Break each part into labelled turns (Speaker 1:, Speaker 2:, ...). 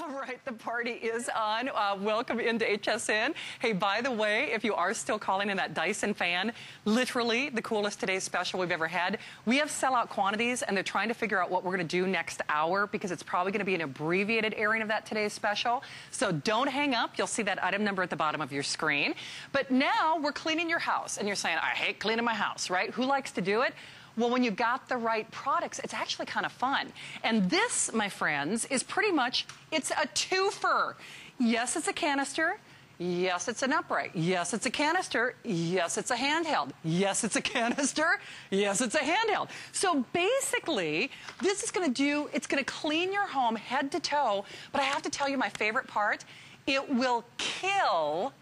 Speaker 1: All right, the party is on. Welcome into HSN. Hey, by the way, if you are still calling in that Dyson fan, literally the coolest today's special we've ever had. We have sellout quantities, and they're trying to figure out what we're going to do next hour because it's probably going to be an abbreviated airing of that today's special. So don't hang up. You'll see that item number at the bottom of your screen. But now we're cleaning your house, and you're saying, I hate cleaning my house, right? Who likes to do it? Well, when you got the right products, it's actually kind of fun. And this, my friends, is pretty much, it's a twofer. Yes, it's a canister. Yes, it's an upright. Yes, it's a canister. Yes, it's a handheld. Yes, it's a canister. Yes, it's a handheld. So basically, this is going to do, it's going to clean your home head to toe. But I have to tell you my favorite part, it will kill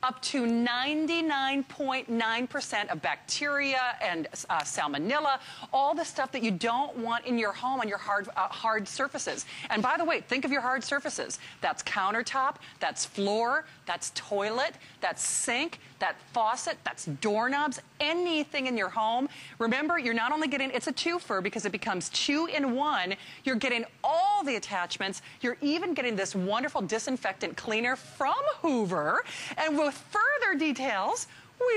Speaker 1: up to 99.9% of bacteria and salmonella, all the stuff that you don't want in your home on your hard surfaces. And by the way, think of your hard surfaces. That's countertop, that's floor, that's toilet, that's sink, that faucet, that's doorknobs, anything in your home. Remember, you're not only getting, it's a twofer because it becomes 2-in-1. You're getting all the attachments. You're even getting this wonderful disinfectant cleaner from Hoover. And with further details,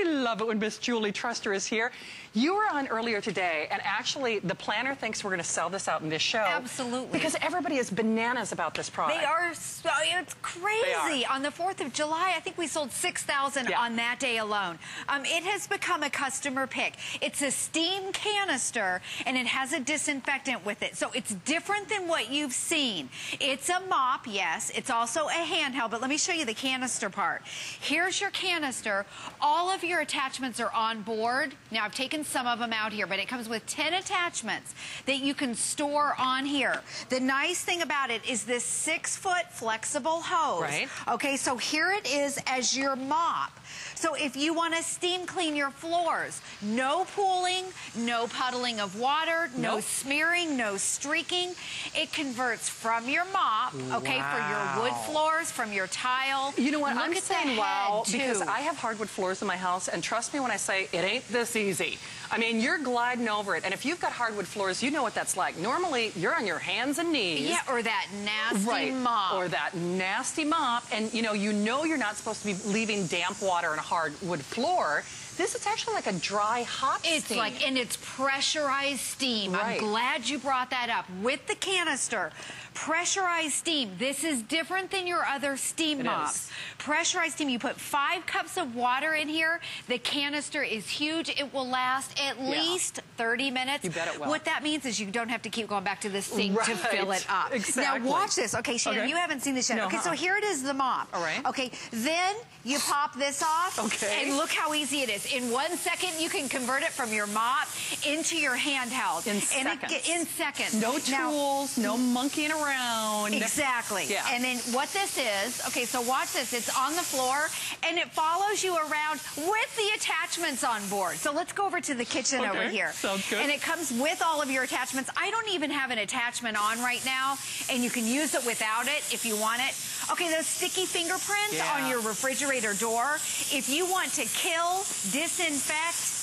Speaker 1: we love it when Miss Julie Truster is here. You were on earlier today, and actually the planner thinks we're going to sell this out in this show. Absolutely. Because everybody is bananas about this product.
Speaker 2: They are, so, it's crazy. On the 4th of July, I think we sold 6,000 on that day alone. It has become a customer pick. It's a steam canister, and it has a disinfectant with it. So it's different than what you've seen. It's a mop, yes. It's also a handheld, but let me show you the canister part. Here's your canister. All of your attachments are on board. Now, I've taken some of them out here, but it comes with 10 attachments that you can store on here. The nice thing about it is this 6-foot flexible hose. Right. Okay, so here it is as your mop. So if you want to steam clean your floors, no pooling, no puddling of water, no smearing, no streaking. It converts from your mop, okay, for your wood floors, from your tile.
Speaker 1: You know what, I'm saying wow, because I have hardwood floors in my house, and trust me when I say it ain't this easy. I mean, you're gliding over it, and if you've got hardwood floors, you know what that's like. Normally, you're on your hands and knees.
Speaker 2: Yeah, or that nasty mop.
Speaker 1: Or that nasty mop, and you know you're not supposed to be leaving damp water on a hardwood floor. This is actually like a dry, hot steam.
Speaker 2: It's like, and it's pressurized steam. I'm glad you brought that up. With the canister, pressurized steam. This is different than your other steam mops. Pressurized steam, you put 5 cups of water in here. The canister is huge. It will last at least 30 minutes. You bet it will. What that means is you don't have to keep going back to the sink to fill it up.
Speaker 1: Exactly.
Speaker 2: Now watch this. Okay, Shannon, you haven't seen this yet. Okay, so here it is, the mop.
Speaker 1: All right.
Speaker 2: Okay, then you pop this off. Okay. And look how easy it is. In 1 second, you can convert it from your mop into your handheld. In seconds. In seconds.
Speaker 1: No tools, no monkeying around.
Speaker 2: Exactly. Yeah. And then what this is, okay, so watch this. It's on the floor, and it follows you around with the attachments on board. So let's go over to the kitchen over here.
Speaker 1: Sounds good.
Speaker 2: And it comes with all of your attachments. I don't even have an attachment on right now, and you can use it without it if you want it. Okay, those sticky fingerprints on your refrigerator door, if you want to kill, disinfect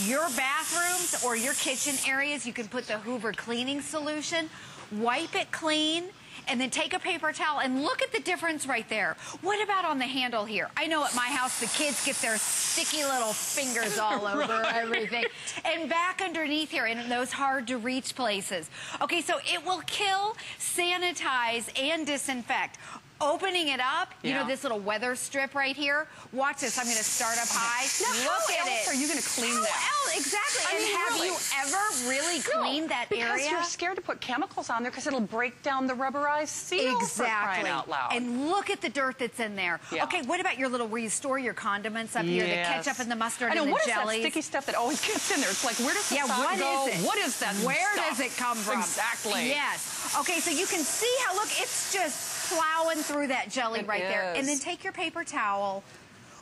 Speaker 2: your bathrooms or your kitchen areas, you can put the Hoover cleaning solution, wipe it clean, and then take a paper towel and look at the difference right there. What about on the handle here? I know at my house the kids get their sticky little fingers all over everything. And back underneath here in those hard to reach places. Okay, so it will kill, sanitize, and disinfect. Opening it up, you know this little weather strip right here? Watch this, I'm gonna start up high.
Speaker 1: Now,
Speaker 2: look at it.
Speaker 1: How else are you gonna clean that?
Speaker 2: Exactly, and have you ever really cleaned that area?
Speaker 1: Because you're scared to put chemicals on there because it'll break down the rubberized seal for crying out loud.
Speaker 2: And look at the dirt that's in there. Okay, what about your little, where you store your condiments up here, the ketchup and the mustard and the jellies?
Speaker 1: What is that sticky stuff that always gets in there? It's like, where does the salt go? What is that
Speaker 2: Where does it come from?
Speaker 1: Exactly.
Speaker 2: Yes. Okay, so you can see how, look, it's just plowing through that jelly right there. And then take your paper towel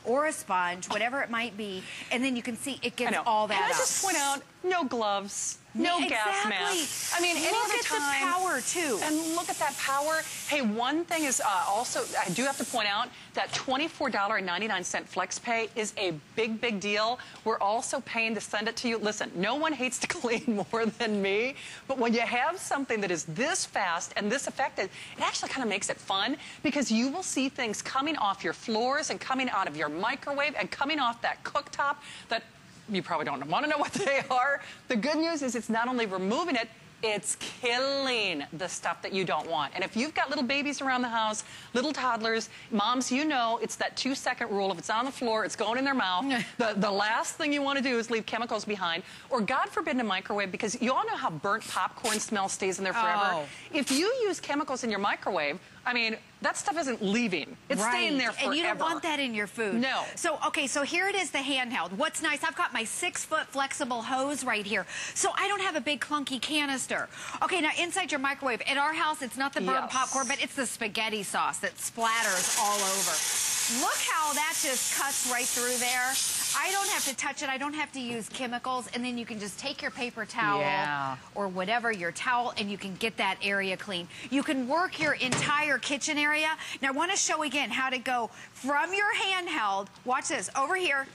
Speaker 2: or a sponge, whatever it might be, and then you can see it gets all that
Speaker 1: up. And I just point out, no gloves, no gas mask. I mean, any other time.
Speaker 2: Look at the power, too.
Speaker 1: And look at that power. Hey, one thing is also, I do have to point out that $24.99 flex pay is a big, big deal. We're also paying to send it to you. Listen, no one hates to clean more than me, but when you have something that is this fast and this effective, it actually kind of makes it fun because you will see things coming off your floors and coming out of your microwave and coming off that cooktop that you probably don't want to know what they are. The good news is it's not only removing it, it's killing the stuff that you don't want. And if you've got little babies around the house, little toddlers, moms, you know it's that 2-second rule. If it's on the floor, it's going in their mouth. The last thing you want to do is leave chemicals behind. Or God forbid in a microwave, because you all know how burnt popcorn smell stays in there forever.
Speaker 2: Oh.
Speaker 1: If you use chemicals in your microwave, I mean, that stuff isn't leaving. It's staying there forever.
Speaker 2: And you don't want that in your food.
Speaker 1: No.
Speaker 2: So, okay, so here it is, the handheld. What's nice, I've got my 6-foot flexible hose right here. So I don't have a big clunky canister. Okay, now inside your microwave, at our house, it's not the burnt popcorn, but it's the spaghetti sauce that splatters all over. Look how that just cuts right through there. I don't have to touch it. I don't have to use chemicals. And then you can just take your paper towel or whatever, your towel, and you can get that area clean. You can work your entire kitchen area. Now, I want to show again how to go from your handheld, watch this, over here,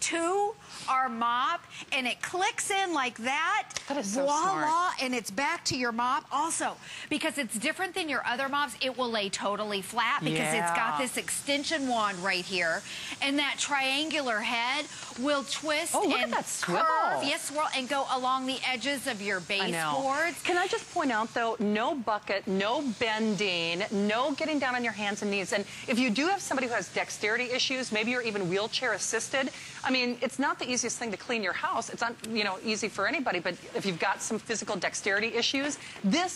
Speaker 2: to our mop, and it clicks in like that.
Speaker 1: That is so
Speaker 2: voila,
Speaker 1: smart.
Speaker 2: and it's back to your mop. Also, because it's different than your other mops, it will lay totally flat because it's got this extension wand right here, and that triangular head will twist
Speaker 1: look
Speaker 2: and
Speaker 1: at that swivel.
Speaker 2: curve, swirl, and go along the edges of your baseboards.
Speaker 1: Can I just point out, though, no bucket, no bending, no getting down on your hands and knees. And if you do have somebody who has dexterity issues, maybe you're even wheelchair assisted, I mean, it's not the easiest thing to clean your house. It's not, you know, easy for anybody, but if you've got some physical dexterity issues,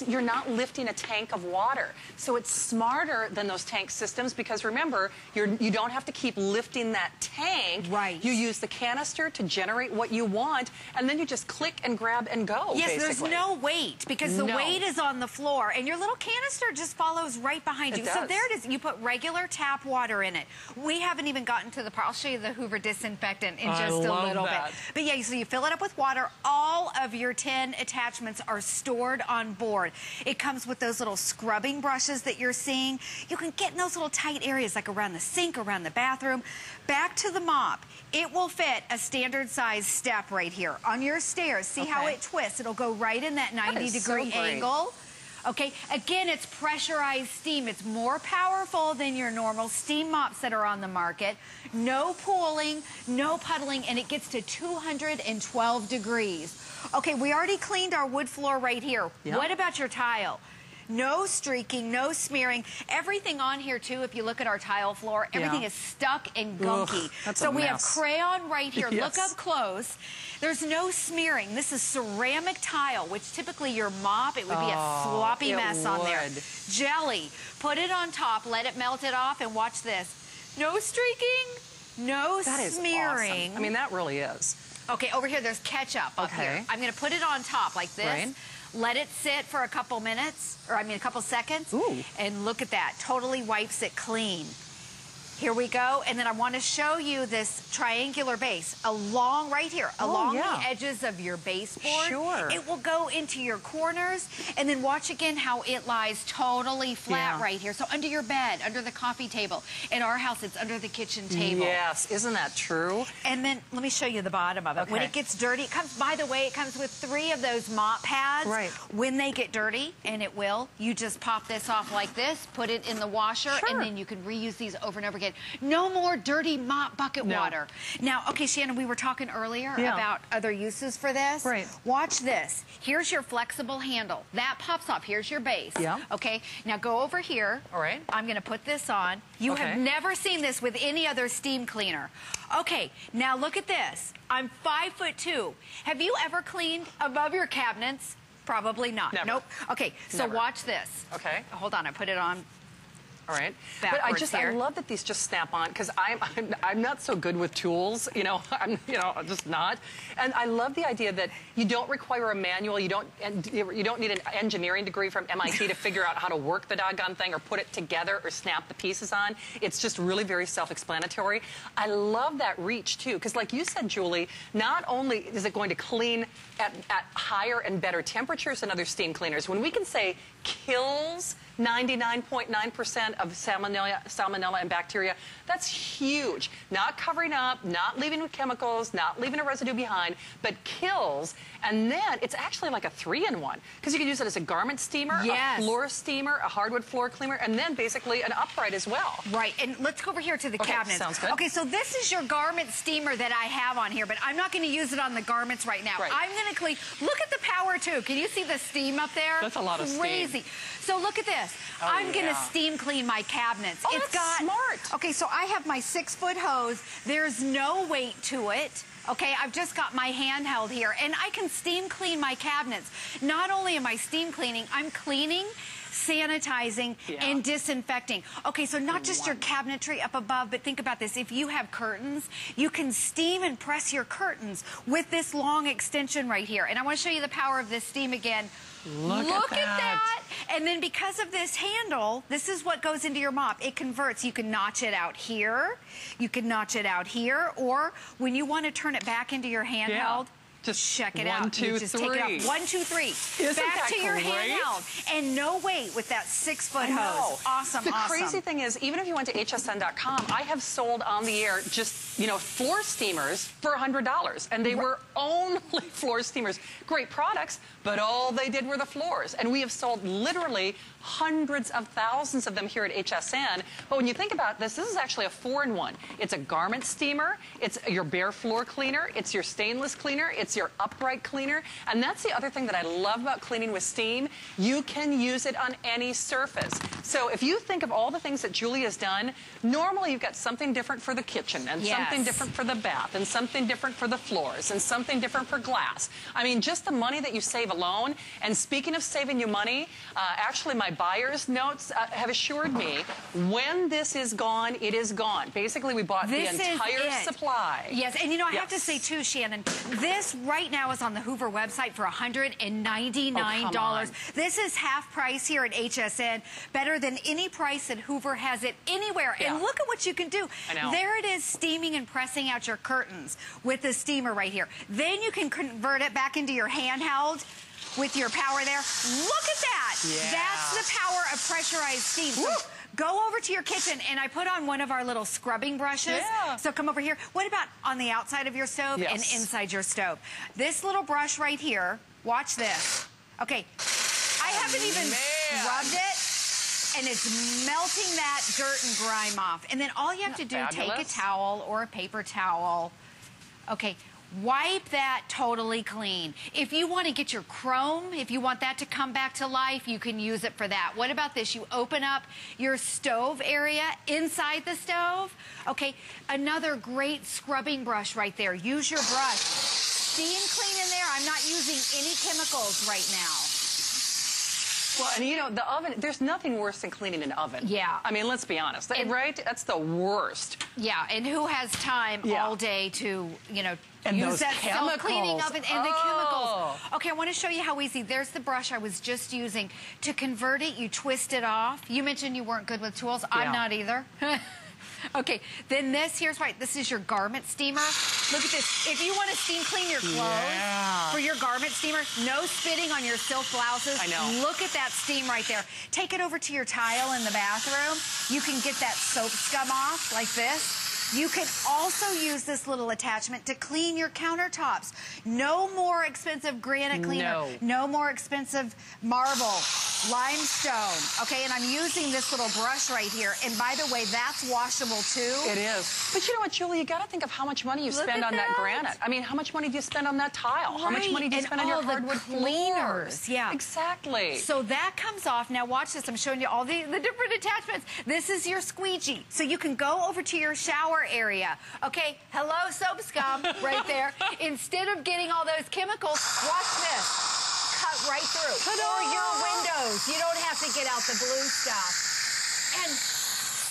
Speaker 1: you're not lifting a tank of water. So it's smarter than those tank systems because remember, you don't have to keep lifting that tank.
Speaker 2: Right.
Speaker 1: You use the canister to generate what you want, and then you just click and grab and go,
Speaker 2: Yes,
Speaker 1: basically.
Speaker 2: there's no weight because the weight is on the floor, and your little canister just follows right behind you.
Speaker 1: It
Speaker 2: So
Speaker 1: does.
Speaker 2: there it is. You put regular tap water in it. We haven't even gotten to the part. I'll show you the Hoover Disinfectant in just a little bit. But yeah, so you fill it up with water. All of your 10 attachments are stored on board. It comes with those little scrubbing brushes that you're seeing. You can get in those little tight areas like around the sink, around the bathroom. Back to the mop. It will fit a standard size step right here on your stairs. See how it twists? It'll go right in that 90-degree angle. Okay, again, it's pressurized steam. It's more powerful than your normal steam mops that are on the market. No pooling, no puddling, and it gets to 212 degrees. Okay, we already cleaned our wood floor right here. What about your tile? No streaking, no smearing. Everything on here, too, if you look at our tile floor, everything is stuck and gunky. So we have crayon right here. Look up close. There's no smearing. This is ceramic tile, which typically your mop, it would be a sloppy mess on there. Jelly. Put it on top, let it melt it off, and watch this. No streaking, no smearing.
Speaker 1: Awesome. I mean, that really is.
Speaker 2: Okay, over here, there's ketchup up here. I'm going to put it on top like this. Let it sit for a couple minutes, or I mean a couple seconds, and look at that. Totally wipes it clean. Here we go, and then I want to show you this triangular base along right here, along the edges of your baseboard. It will go into your corners, and then watch again how it lies totally flat right here. So under your bed, under the coffee table. In our house, it's under the kitchen table.
Speaker 1: Yes, isn't that true?
Speaker 2: And then let me show you the bottom of it. When it gets dirty, it comes, by the way, it comes with 3 of those mop pads. When they get dirty, and it will, you just pop this off like this, put it in the washer, and then you can reuse these over and over again. No more dirty mop bucket water. Now, okay, Shannon, we were talking earlier about other uses for this. Watch this. Here's your flexible handle. That pops off. Here's your base. Okay, now go over here. I'm going to put this on. You have never seen this with any other steam cleaner. Okay, now look at this. I'm 5'2". Have you ever cleaned above your cabinets? Probably not.
Speaker 1: Never.
Speaker 2: Nope. Okay, so watch this.
Speaker 1: Okay.
Speaker 2: Hold on, I put it on.
Speaker 1: All right.
Speaker 2: backwards
Speaker 1: But I love that these just snap on, because I'm not so good with tools. You know, I'm just not. And I love the idea that you don't require a manual. You don't need an engineering degree from MIT to figure out how to work the doggone thing or put it together or snap the pieces on. It's just really very self-explanatory. I love that reach too, because like you said, Julie, not only is it going to clean at higher and better temperatures than other steam cleaners, when we can say kills 99.9% of salmonella and bacteria, that's huge. Not covering up, not leaving with chemicals, not leaving a residue behind, but kills. And then it's actually like a 3-in-1, because you can use it as a garment steamer,
Speaker 2: yes,
Speaker 1: a floor steamer, a hardwood floor cleaner, and then basically an upright as well.
Speaker 2: Right, and let's go over here to the cabinets.
Speaker 1: Sounds good.
Speaker 2: Okay, so this is your garment steamer that I have on here, but I'm not going to use it on the garments right now.
Speaker 1: Right.
Speaker 2: I'm going to clean. Look at the power too. Can you see the steam up there?
Speaker 1: That's a lot of steam.
Speaker 2: Crazy. So look at this.
Speaker 1: Oh,
Speaker 2: I'm going to steam clean my cabinets.
Speaker 1: Oh, that's smart.
Speaker 2: Okay, so I have my 6-foot hose. There's no weight to it. Okay, I've just got my handheld here, and I can steam clean my cabinets. Not only am I steam cleaning, I'm cleaning, sanitizing, and disinfecting. Okay, so not just your cabinetry up above, but think about this. If you have curtains, you can steam and press your curtains with this long extension right here. And I want to show you the power of this steam again.
Speaker 1: Look at that.
Speaker 2: And then because of this handle, this is what goes into your mop. It converts. You can notch it out here. You can notch it out here. Or when you want to turn it back into your handheld, just check it out.
Speaker 1: 1, 2, 3.
Speaker 2: Just take it out. 1, 2, 3.
Speaker 1: Isn't
Speaker 2: back
Speaker 1: that
Speaker 2: to your
Speaker 1: great?
Speaker 2: handheld. And no weight with that 6-foot hose. Awesome,
Speaker 1: The crazy thing is, even if you went to hsn.com, I have sold on the air just, floor steamers for $100. And they were only floor steamers. Great products, but all they did were the floors. And we have sold literally hundreds of thousands of them here at HSN. But when you think about this is actually a 4-in-1. It's a garment steamer, it's your bare floor cleaner, it's your stainless cleaner, it's your upright cleaner. And that's the other thing that I love about cleaning with steam. You can use it on any surface. So if you think of all the things that Julie has done, normally you've got something different for the kitchen, and something different for the bath, and something different for the floors, and something different for glass. I mean, just the money that you save alone. And speaking of saving you money, actually my buyer's notes have assured me when this is gone, it is gone. Basically, we bought the entire supply.
Speaker 2: Yes, and I have to say too, Shannon, this right now is on the Hoover website for $199. This is half price here at HSN, better than any price that Hoover has it anywhere. And look at what you can do.
Speaker 1: I know.
Speaker 2: There it is, steaming and pressing out your curtains with the steamer right here. Then you can convert it back into your handheld with your power there. Look at that.
Speaker 1: Yeah.
Speaker 2: That's the power of pressurized steam. So go over to your kitchen, and I put on one of our little scrubbing brushes.
Speaker 1: Yeah.
Speaker 2: So come over here. What about on the outside of your stove and inside your stove? This little brush right here, watch this. Okay, I haven't even scrubbed it, and it's melting that dirt and grime off. And then all you have to do, take a towel or a paper towel. Okay. Wipe that totally clean. If you want to get your chrome, if you want that to come back to life, you can use it for that. What about this? You open up your stove area inside the stove. Okay, another great scrubbing brush right there. Use your brush. Steam clean in there. I'm not using any chemicals right now.
Speaker 1: Well, and the oven, there's nothing worse than cleaning an oven.
Speaker 2: Yeah.
Speaker 1: I mean, let's be honest, right? That's the worst.
Speaker 2: Yeah, and who has time all day to,
Speaker 1: and
Speaker 2: use that self-cleaning oven and the chemicals. Okay, I want to show you how easy. There's the brush I was just using. To convert it, you twist it off. You mentioned you weren't good with tools. I'm not either. Okay, then here's right. This is your garment steamer. Look at this. If you want to steam clean your clothes for your garment steamer, no spitting on your silk blouses.
Speaker 1: I know.
Speaker 2: Look at that steam right there. Take it over to your tile in the bathroom. You can get that soap scum off like this. You can also use this little attachment to clean your countertops. No more expensive granite cleaner. No more expensive marble, limestone. Okay, and I'm using this little brush right here. And by the way, that's washable too.
Speaker 1: It is. But you know what, Julie? You got to think of how much money you spend on that granite. I mean, how much money do you spend on that tile?
Speaker 2: Right.
Speaker 1: How much money do you spend on your hardwood floors?
Speaker 2: Yeah.
Speaker 1: Exactly.
Speaker 2: So that comes off. Now watch this. I'm showing you all the different attachments. This is your squeegee. So you can go over to your shower area. Okay, hello soap scum right there. Instead of getting all those chemicals, watch this. Cut right through. Or your windows. You don't have to get out the blue stuff. And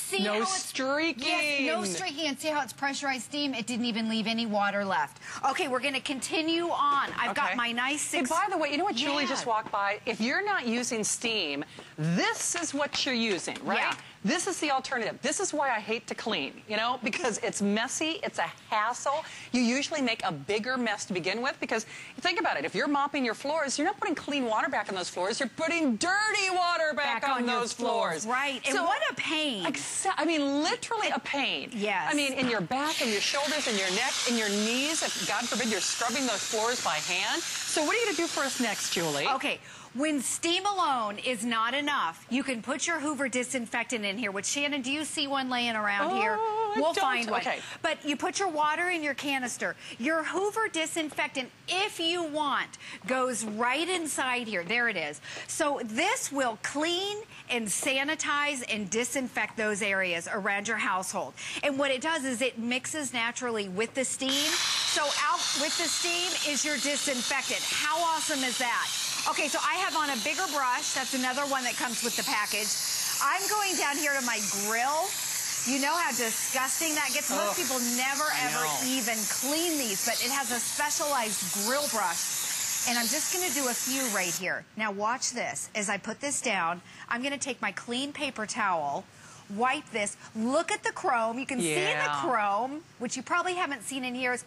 Speaker 2: See
Speaker 1: no
Speaker 2: how it's
Speaker 1: streaking.
Speaker 2: Yes, no streaking. And see how it's pressurized steam? It didn't even leave any water left. Okay, we're going to continue on. I've got my nice six.
Speaker 1: Hey, by the way, you know what Julie just walked by? If you're not using steam, this is what you're using, right?
Speaker 2: Yeah.
Speaker 1: This is the alternative. This is why I hate to clean, you know, because it's messy, it's a hassle. You usually make a bigger mess to begin with because think about it. If you're mopping your floors, you're not putting clean water back on those floors. You're putting dirty water back on those floors.
Speaker 2: Right. And what a pain.
Speaker 1: I mean, literally a pain.
Speaker 2: Yes.
Speaker 1: I mean, in your back, in your shoulders, in your neck, in your knees. If, God forbid, you're scrubbing those floors by hand. So what are you going to do for us next, Julie?
Speaker 2: Okay. When steam alone is not enough, you can put your Hoover Disinfectant in here. Which, Shannon, do you see one laying around here? We'll find one.
Speaker 1: Okay.
Speaker 2: But you put your water in your canister. Your Hoover Disinfectant, if you want, goes right inside here. There it is. So this will clean and sanitize and disinfect those areas around your household. And what it does is it mixes naturally with the steam. So out with the steam is your disinfectant. How awesome is that? Okay, so I have on a bigger brush. That's another one that comes with the package. I'm going down here to my grill. You know how disgusting that gets? Most people never, ever even clean these, but it has a specialized grill brush. And I'm just going to do a few right here. Now watch this. As I put this down, I'm going to take my clean paper towel, wipe this. Look at the chrome. You can see the chrome, which you probably haven't seen in years.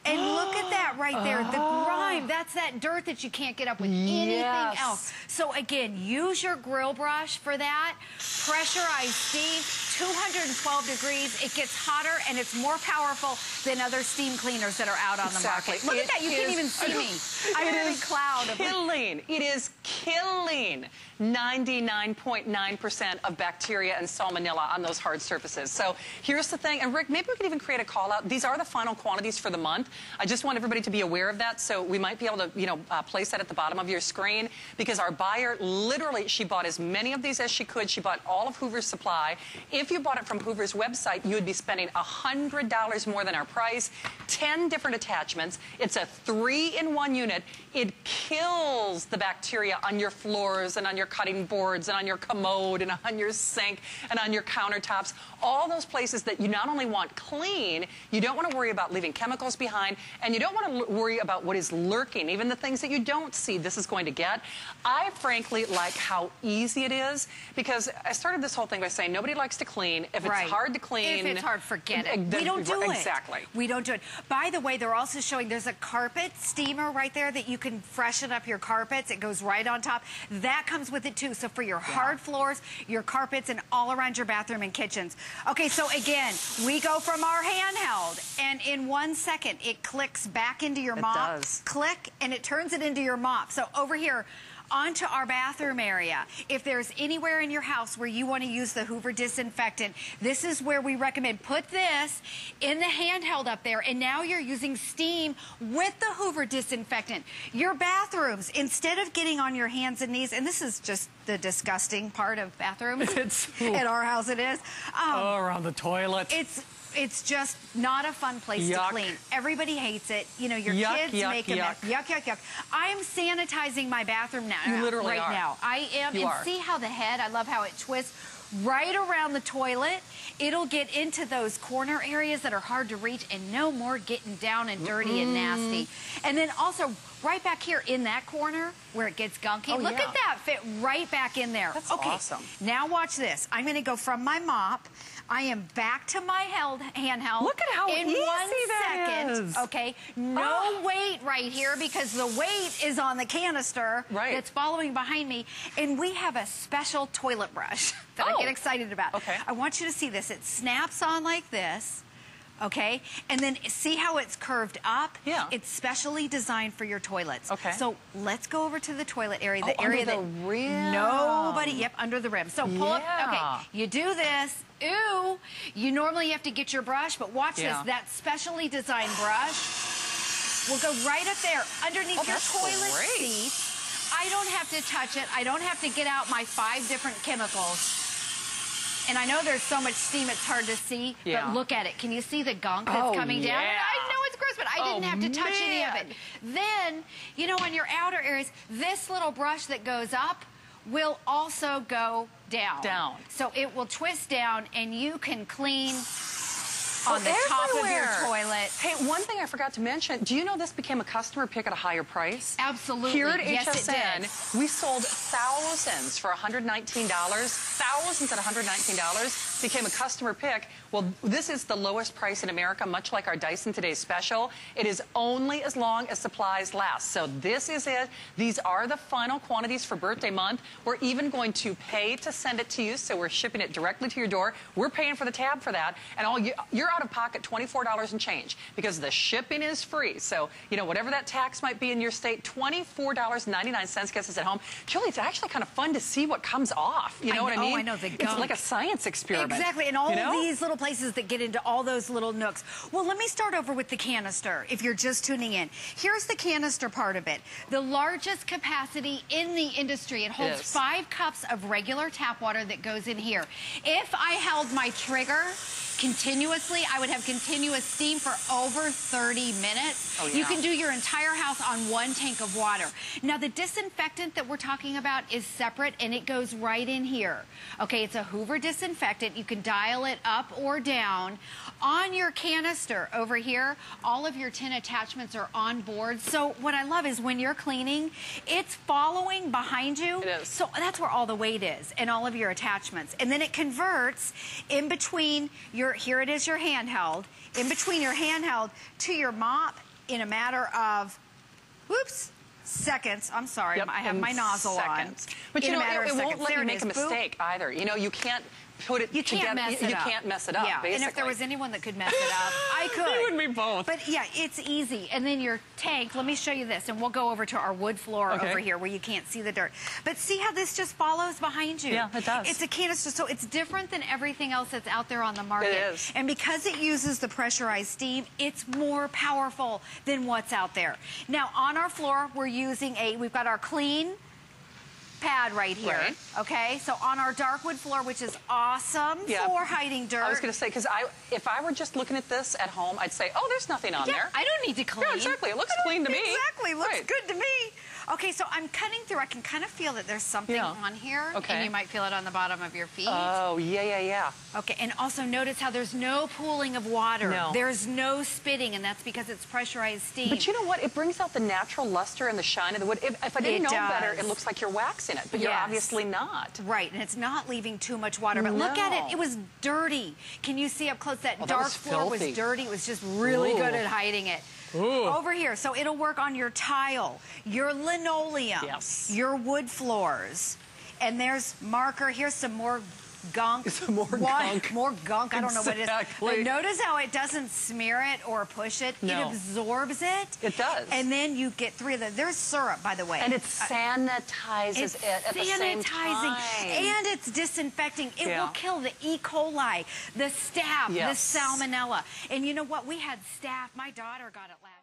Speaker 2: And look at that right there, the grime. That's that dirt that you can't get up with anything else. So again, use your grill brush for that. Pressurized steam, 212 degrees. It gets hotter and it's more powerful than other steam cleaners that are out on the market. Look at that, you can't even see me. I'm in a cloud of
Speaker 1: killing. It is killing 99.9% of bacteria and salmonella on those hard surfaces. So here's the thing, and Rick, maybe we could even create a call out. These are the final quantities for the month. I just want everybody to be aware of that, so we might be able to, you know, place that at the bottom of your screen because our buyer, literally, she bought as many of these as she could. She bought all of Hoover's supply. If you bought it from Hoover's website, you would be spending $100 more than our price, 10 different attachments. It's a 3-in-1 unit. It kills the bacteria on your floors and on your cutting boards and on your commode and on your sink and on your countertops. All those places that you not only want clean, you don't want to worry about leaving chemicals behind, and you don't want to worry about what is lurking, even the things that you don't see this is going to get. I frankly like how easy it is because I started this whole thing by saying nobody likes to clean. If it's hard to clean.
Speaker 2: If it's hard, forget it. We don't do it.
Speaker 1: Exactly.
Speaker 2: We don't do it. By the way, they're also showing there's a carpet steamer right there that you can freshen up your carpets. It goes right on top. That comes with it too. So for your hard floors, your carpets, and all around your bathroom and kitchens. Okay, so again, we go from our handheld, and in 1 second, it clicks back into your mop.
Speaker 1: It does.
Speaker 2: Click, and it turns it into your mop. So over here, onto our bathroom area. If there's anywhere in your house where you want to use the Hoover Disinfectant, this is where we recommend put this in the handheld up there, and now you're using steam with the Hoover Disinfectant. Your bathrooms, instead of getting on your hands and knees, and this is just the disgusting part of bathrooms. At our house it is.
Speaker 1: Around the toilet.
Speaker 2: It's just not a fun place to clean. Everybody hates it. You know, your kids make a mess. Yuck, yuck, yuck. I am sanitizing my bathroom now.
Speaker 1: You literally
Speaker 2: right now. I am. And see how the head, I love how it twists right around the toilet. It'll get into those corner areas that are hard to reach, and no more getting down and dirty and nasty. And then also right back here in that corner where it gets gunky. Look at that fit right back in there.
Speaker 1: That's awesome.
Speaker 2: Now watch this. I'm going to go from my mop. I am back to my handheld.
Speaker 1: Look at how
Speaker 2: in
Speaker 1: easy
Speaker 2: 1
Speaker 1: that
Speaker 2: second.
Speaker 1: is.
Speaker 2: Okay, no weight right here because the weight is on the canister that's following behind me. And we have a special toilet brush that I get excited about.
Speaker 1: Okay.
Speaker 2: I want you to see this. It snaps on like this. Okay, and then see how it's curved up?
Speaker 1: Yeah.
Speaker 2: It's specially designed for your toilets.
Speaker 1: Okay.
Speaker 2: So let's go over to the toilet area.
Speaker 1: The area under the rim.
Speaker 2: Nobody, under the rim. So pull up, okay, you do this. Ooh, you normally have to get your brush, but watch this. That specially designed brush will go right up there underneath your toilet seat. I don't have to touch it. I don't have to get out my 5 different chemicals. And I know there's so much steam it's hard to see, but look at it. Can you see the gunk that's coming down? And I know it's gross, but I didn't have to touch any of it. Then, you know, on your outer areas, this little brush that goes up will also go down.
Speaker 1: Down.
Speaker 2: So it will twist down and you can clean on the
Speaker 1: everywhere.
Speaker 2: top of your toilet.
Speaker 1: Hey, one thing I forgot to mention, do you know this became a customer pick at a higher price?
Speaker 2: Absolutely.
Speaker 1: Here at
Speaker 2: yes,
Speaker 1: HSN,
Speaker 2: it did.
Speaker 1: we sold thousands for $119. Thousands at $119 became a customer pick. Well, this is the lowest price in America, much like our Dyson Today's Special. It is only as long as supplies last. So this is it. These are the final quantities for birthday month. We're even going to pay to send it to you, so we're shipping it directly to your door. We're paying for the tab for that, and you're out of pocket $24 and change because the shipping is free. So, you know, whatever that tax might be in your state, $24.99 gets us at home. Julie, it's actually kind of fun to see what comes off. You know what I mean?
Speaker 2: I know, the gunk.
Speaker 1: It's like a science experiment.
Speaker 2: Exactly, and all of these little places that get into all those little nooks. Well, let me start over with the canister, if you're just tuning in. Here's the canister part of it. The largest capacity in the industry. It holds 5 cups of regular tap water that goes in here. If I held my trigger continuously, I would have continuous steam for over 30 minutes.
Speaker 1: Oh, yeah.
Speaker 2: You can do your entire house on 1 tank of water. Now, the disinfectant that we're talking about is separate, and it goes right in here. Okay, it's a Hoover Disinfectant. You can dial it up or down. On your canister over here, all of your tin attachments are on board. So what I love is when you're cleaning, it's following behind you.
Speaker 1: It is.
Speaker 2: So that's where all the weight is and all of your attachments. And then it converts in between your, here it is your handheld, in between your handheld to your mop in a matter of, whoops, seconds. I'm sorry, I have my nozzle
Speaker 1: seconds.
Speaker 2: on.
Speaker 1: But you know, it won't
Speaker 2: seconds.
Speaker 1: let
Speaker 2: There
Speaker 1: you
Speaker 2: it
Speaker 1: make
Speaker 2: is.
Speaker 1: a mistake either. You know, you can't put it
Speaker 2: You can't
Speaker 1: together.
Speaker 2: mess it
Speaker 1: you
Speaker 2: up.
Speaker 1: can't mess it up,
Speaker 2: yeah.
Speaker 1: basically.
Speaker 2: And if there was anyone that could mess it up, I could.
Speaker 1: You and me both.
Speaker 2: But yeah, it's easy. And then your tank, let me show you this, and we'll go over to our wood floor over here where you can't see the dirt. But see how this just follows behind you?
Speaker 1: Yeah, it does.
Speaker 2: It's a canister, so it's different than everything else that's out there on the market.
Speaker 1: It is.
Speaker 2: And because it uses the pressurized steam, it's more powerful than what's out there. Now, on our floor, we've got our clean pad right here, okay? So on our dark wood floor, which is awesome for hiding dirt.
Speaker 1: I was going to say, because if I were just looking at this at home, I'd say, oh, there's nothing on there.
Speaker 2: I don't need to clean.
Speaker 1: Yeah, exactly. It looks clean to me.
Speaker 2: Exactly. Looks good to me. Okay, so I'm cutting through. I can kind of feel that there's something on here. And you might feel it on the bottom of your feet.
Speaker 1: Oh, yeah.
Speaker 2: Okay, and also notice how there's no pooling of water.
Speaker 1: No.
Speaker 2: There's no spitting, and that's because it's pressurized steam.
Speaker 1: But you know what? It brings out the natural luster and the shine of the wood. If I didn't know better, it looks like you're waxing it, but you're obviously not.
Speaker 2: Right, and it's not leaving too much water. But look at it. It was dirty. Can you see up close? That dark floor was dirty. It was just really good at hiding it. Over here, so it'll work on your tile, your linoleum, your wood floors. And there's marker. Here's some more gunk.
Speaker 1: Some more gunk.
Speaker 2: More gunk. I don't know what it is. But notice how it doesn't smear it or push it.
Speaker 1: No.
Speaker 2: It absorbs it.
Speaker 1: It does.
Speaker 2: And then you get 3 of them. There's syrup, by the way.
Speaker 1: And it sanitizes it at the same time.
Speaker 2: And it's disinfecting. It will kill the E. coli, the staph, the salmonella. And you know what? We had staph. My daughter got it last